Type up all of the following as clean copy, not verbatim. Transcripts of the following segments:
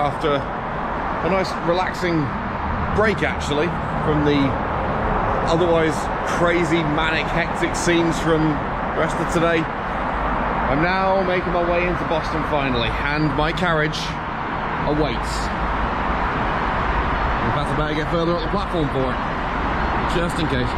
after a nice relaxing break actually from the otherwise crazy, manic, hectic scenes from the rest of today. I'm now making my way into Boston finally, and my carriage awaits. In fact, I better get further up the platform for it, just in case.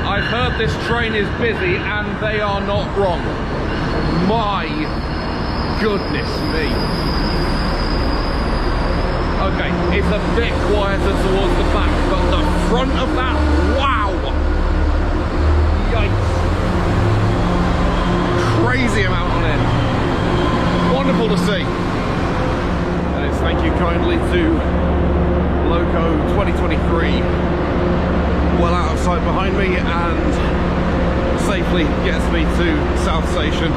I've heard this train is busy, and they are not wrong. My goodness me. Okay, it's a bit quieter towards the back, but the front of that, wow! Yikes. Crazy amount on it. Wonderful to see. And it's thank you kindly to Loco 2023. Well out of sight behind me, and safely gets me to South Station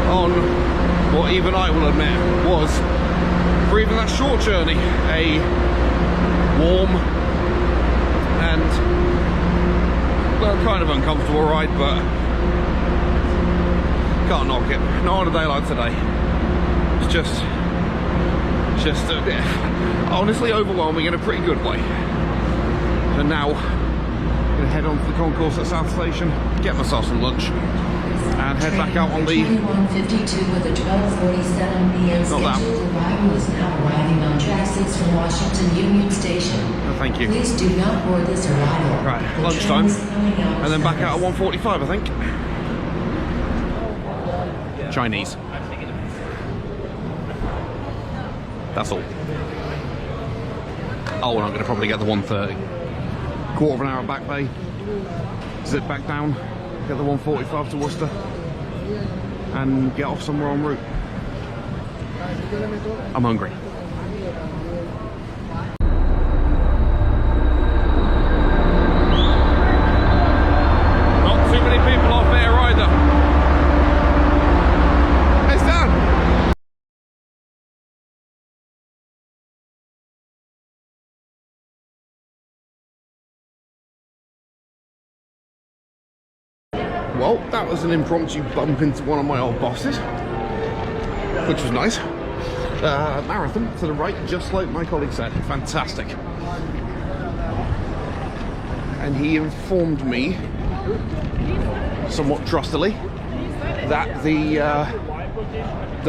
on what even I will admit was, for even that short journey, a warm and, well, kind of uncomfortable ride, but can't knock it. Not on a day like today. It's just a bit, honestly, overwhelming in a pretty good way. And now I'm going to head on to the concourse at South Station, get myself some lunch, and head back out on the 2152 with a 12:47 p.m. scheduled arrival is now arriving on track 6 from Washington Union Station. Oh, thank you. Please do not board this arrival. Right, lunchtime, and then back out at 1:45, I think. Chinese. That's all. Oh, and I'm going to probably get the 1:30. Quarter of an hour back bay. Zip back down. Get the 1:45 to Worcester and get off somewhere en route. I'm hungry. Not too many people off here either. It's done. Well, that was an impromptu bump into one of my old bosses, which was nice. Marathon to the right, just like my colleague said. Fantastic. And he informed me, somewhat trustily, that the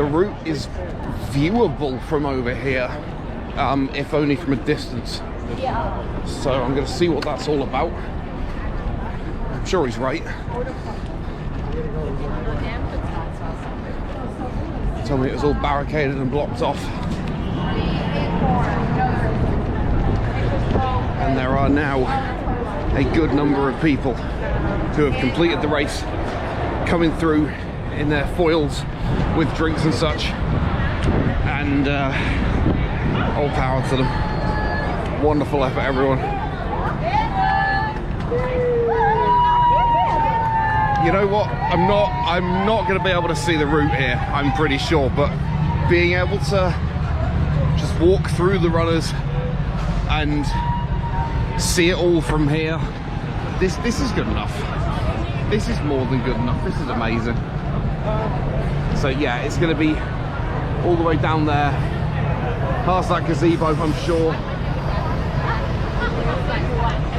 route is viewable from over here, if only from a distance. So I'm going to see what that's all about. I'm sure he's right. Told me it was all barricaded and blocked off. And there are now a good number of people who have completed the race coming through in their foils with drinks and such. And all power to them. Wonderful effort, everyone. You know what? I'm not going to be able to see the route here, I'm pretty sure, but being able to just walk through the runners and see it all from here, this is good enough. This is more than good enough. This is amazing. So yeah, it's going to be all the way down there, past that gazebo, I'm sure.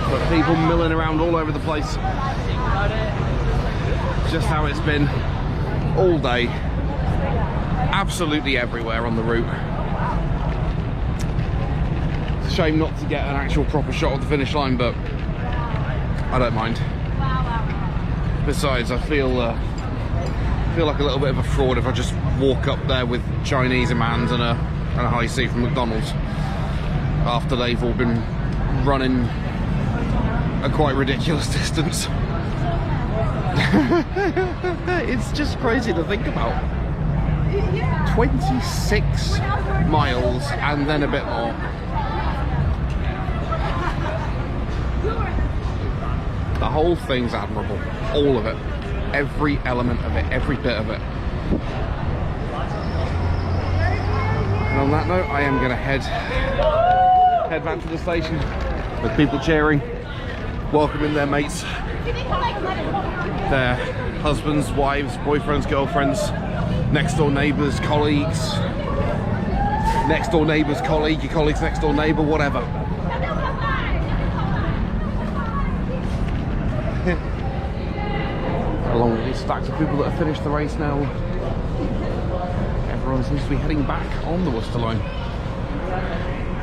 But people milling around all over the place. Just how it's been all day, absolutely everywhere on the route. It's a shame not to get an actual proper shot of the finish line, but I don't mind. Besides, I feel like a little bit of a fraud if I just walk up there with Chinese in my hands and a high C from McDonald's after they've all been running a quite ridiculous distance. It's just crazy to think about. 26 miles and then a bit more. The whole thing's admirable. All of it. Every element of it. Every bit of it. And on that note, I am going to head back to the station, with people cheering, welcoming their mates, their husbands, wives, boyfriends, girlfriends, next door neighbours, colleagues, next door neighbour's colleague, your colleague's next door neighbour, whatever. Along with these stacks of people that have finished the race now, everyone seems to be heading back on the Worcester Line.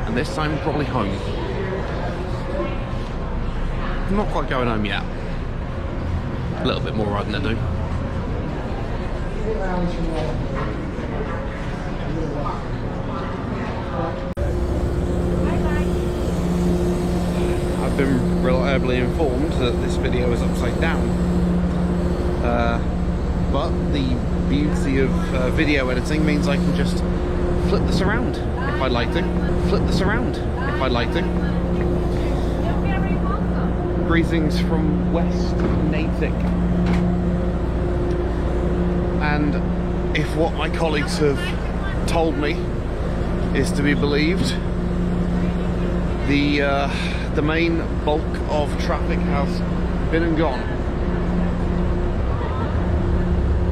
And this time probably home. I'm not quite going home yet. A little bit more riding to do. I've been reliably informed that this video is upside down. But the beauty of video editing means I can just flip this around if I'd like to. Flip this around if I'd like to. Greetings from West Natick. And if what my colleagues have told me is to be believed, the main bulk of traffic has been and gone.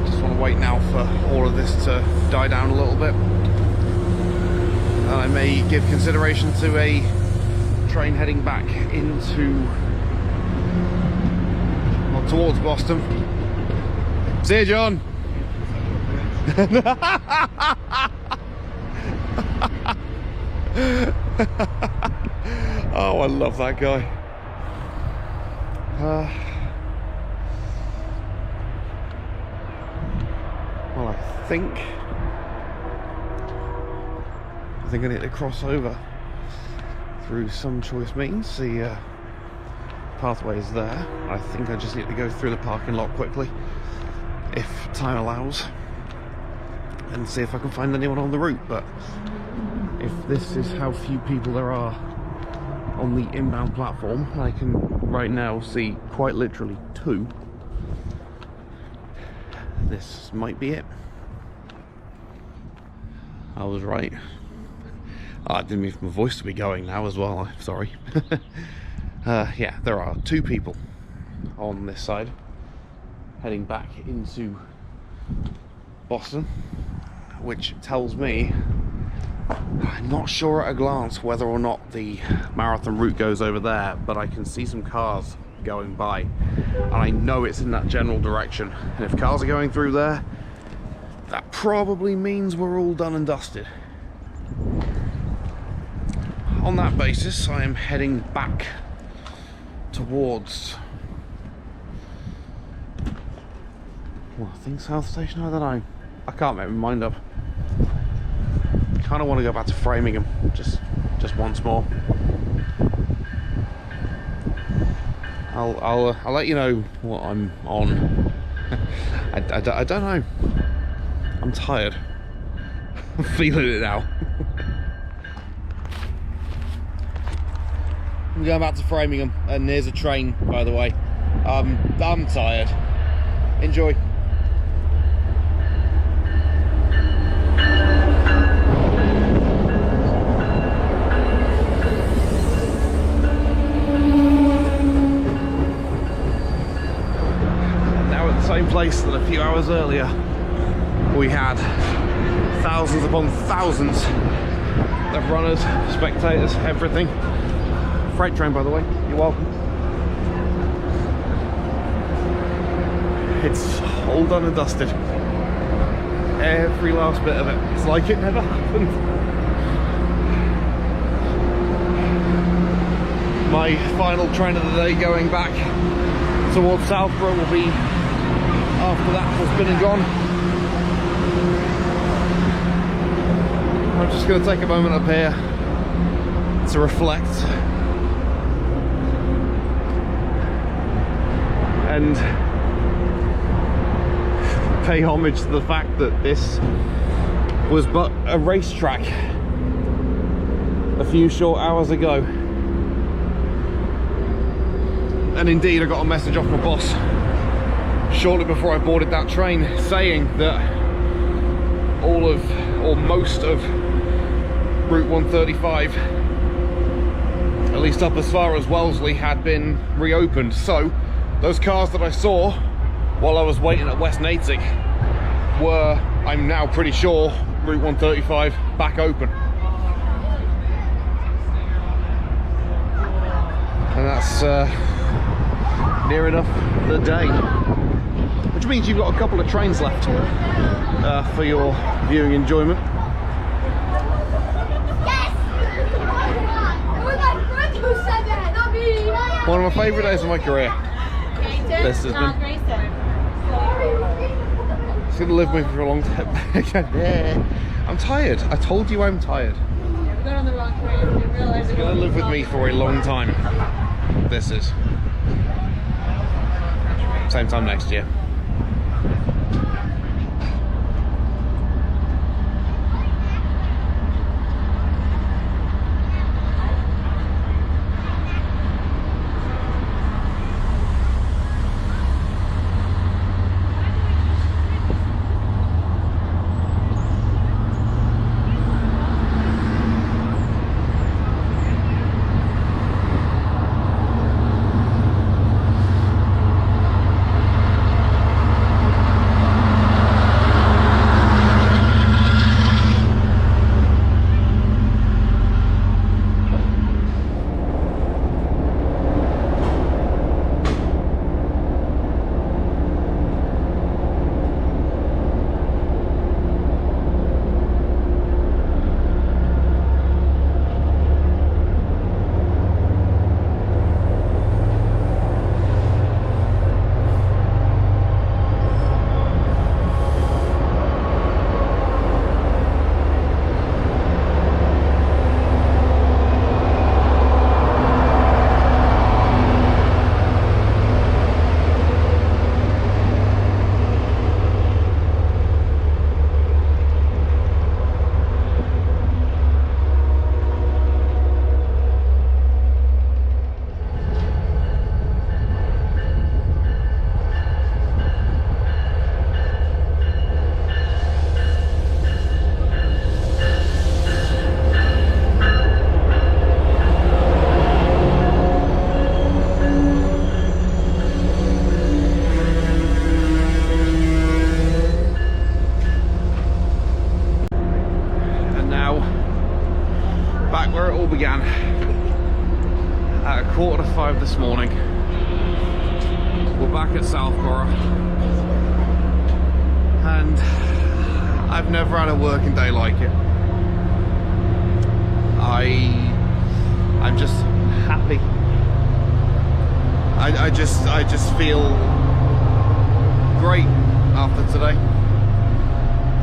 Just want to wait now for all of this to die down a little bit. And I may give consideration to a train heading back into, well, towards Boston. See you, John. Oh, I love that guy. Well, I think I need to cross over through some choice means. The pathway is there. I think I just need to go through the parking lot quickly, if time allows, and see if I can find anyone on the route. But if this is how few people there are on the inbound platform, I can right now see quite literally 2. This might be it. I was right. Oh, I didn't mean for my voice to be going now as well. I'm sorry. Yeah, there are 2 people on this side heading back into Boston, which tells me, I'm not sure at a glance whether or not the marathon route goes over there, but I can see some cars going by and I know it's in that general direction, and if cars are going through there, that probably means we're all done and dusted. On that basis, I am heading back towards, well, I think South Station, I don't know, I can't make my mind up. Kind of want to go back to Framingham just once more. I'll let you know what I'm on. I don't know. I'm tired. I'm feeling it now. I'm going back to Framingham, and there's a train, by the way. I'm tired. Enjoy. Same place that a few hours earlier we had thousands upon thousands of runners, spectators, everything. Freight train, by the way, you're welcome. It's all done and dusted. Every last bit of it. It's like it never happened. My final train of the day going back towards Southborough will be after that has been and gone. I'm just going to take a moment up here to reflect and pay homage to the fact that this was but a racetrack a few short hours ago. And indeed, I got a message off my boss shortly before I boarded that train saying that all of, or most of, Route 135, at at least up as far as Wellesley, had been reopened. So those cars that I saw while I was waiting at West Natick were, I'm now pretty sure, Route 135 back open. And that's near enough the day. Which means you've got a couple of trains left for your viewing enjoyment. One of my favourite days of my career. This has been. It's going to live with me for a long time. I'm tired. I told you I'm tired. Yeah, we got on the wrong train. We realized It's going to live with me for a long time. This is. Same time next year. Began at 4:45 this morning. We're back at Southborough, and I've never had a working day like it. I'm just happy. I just feel great after today.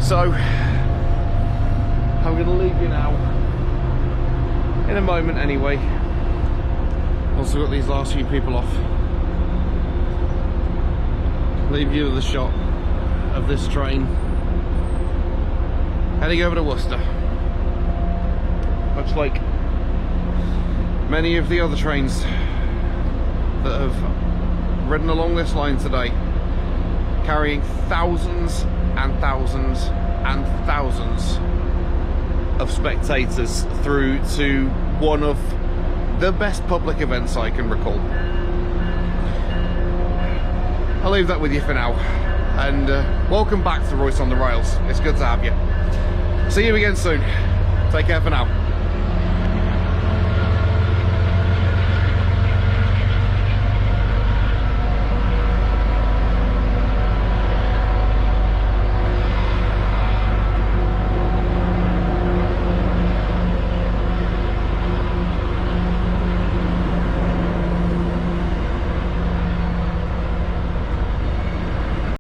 So I'm going to leave you now. In a moment anyway. Also got these last few people off. Leave you with the shot of this train heading over to Worcester. Much like many of the other trains that have ridden along this line today, carrying thousands and thousands and thousands of spectators through to one of the best public events I can recall. I'll leave that with you for now, and welcome back to Royce on the Rails. It's good to have you. See you again soon. Take care for now.